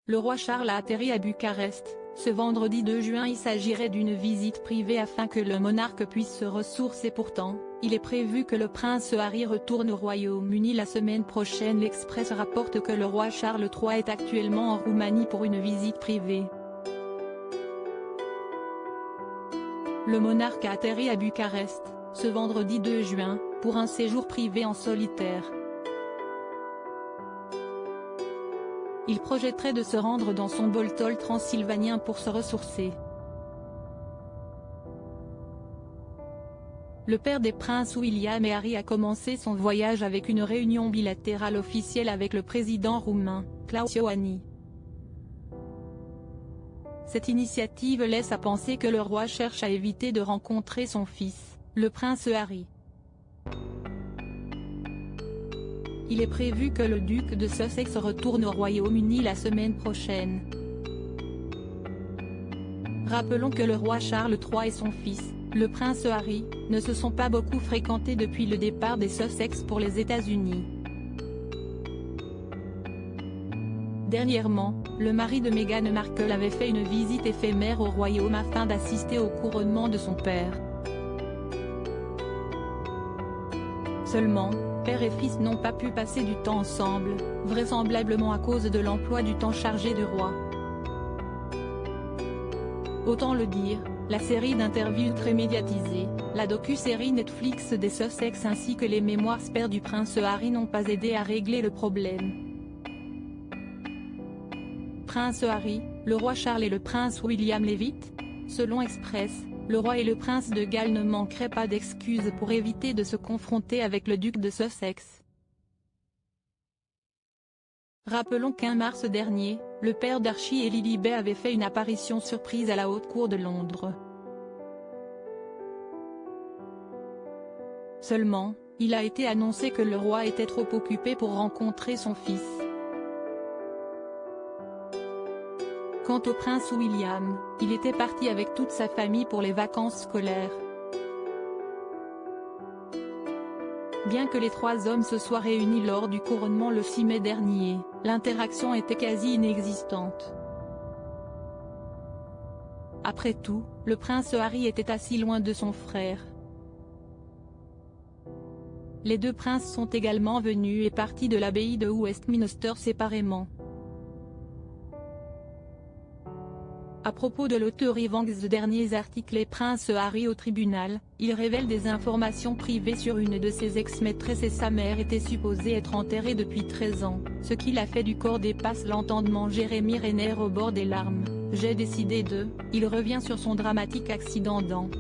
Le roi Charles a atterri à Bucarest, ce vendredi 2 juin. Il s'agirait d'une visite privée afin que le monarque puisse se ressourcer. Pourtant, il est prévu que le prince Harry retourne au Royaume-Uni la semaine prochaine. L'Express rapporte que le roi Charles III est actuellement en Roumanie pour une visite privée. Le monarque a atterri à Bucarest, ce vendredi 2 juin, pour un séjour privé en solitaire. Il projetterait de se rendre dans son Boltol transylvanien pour se ressourcer. Le père des princes William et Harry a commencé son voyage avec une réunion bilatérale officielle avec le président roumain, Klaus Iohannis. Cette initiative laisse à penser que le roi cherche à éviter de rencontrer son fils, le prince Harry. Il est prévu que le duc de Sussex retourne au Royaume-Uni la semaine prochaine. Rappelons que le roi Charles III et son fils, le prince Harry, ne se sont pas beaucoup fréquentés depuis le départ des Sussex pour les États-Unis. Dernièrement, le mari de Meghan Markle avait fait une visite éphémère au royaume afin d'assister au couronnement de son père. Seulement, père et fils n'ont pas pu passer du temps ensemble, vraisemblablement à cause de l'emploi du temps chargé du roi. Autant le dire, la série d'interviews très médiatisée, la docu-série Netflix des Sussex ainsi que les mémoires spare du prince Harry n'ont pas aidé à régler le problème. Prince Harry, le roi Charles et le prince William l'évitent. Selon Express, le roi et le prince de Galles ne manqueraient pas d'excuses pour éviter de se confronter avec le duc de Sussex. Rappelons qu'en mars dernier, le père d'Archie et Lilibet avait fait une apparition surprise à la Haute Cour de Londres. Seulement, il a été annoncé que le roi était trop occupé pour rencontrer son fils. Quant au prince William, il était parti avec toute sa famille pour les vacances scolaires. Bien que les trois hommes se soient réunis lors du couronnement le 6 mai dernier, l'interaction était quasi inexistante. Après tout, le prince Harry était assis loin de son frère. Les deux princes sont également venus et partis de l'abbaye de Westminster séparément. À propos de l'auteur Evans, de derniers articles et prince Harry au tribunal, il révèle des informations privées sur une de ses ex-maîtresses et sa mère était supposée être enterrée depuis 13 ans, ce qui l'a fait du corps dépasse l'entendement. Jérémy Renner au bord des larmes, j'ai décidé de, il revient sur son dramatique accident dans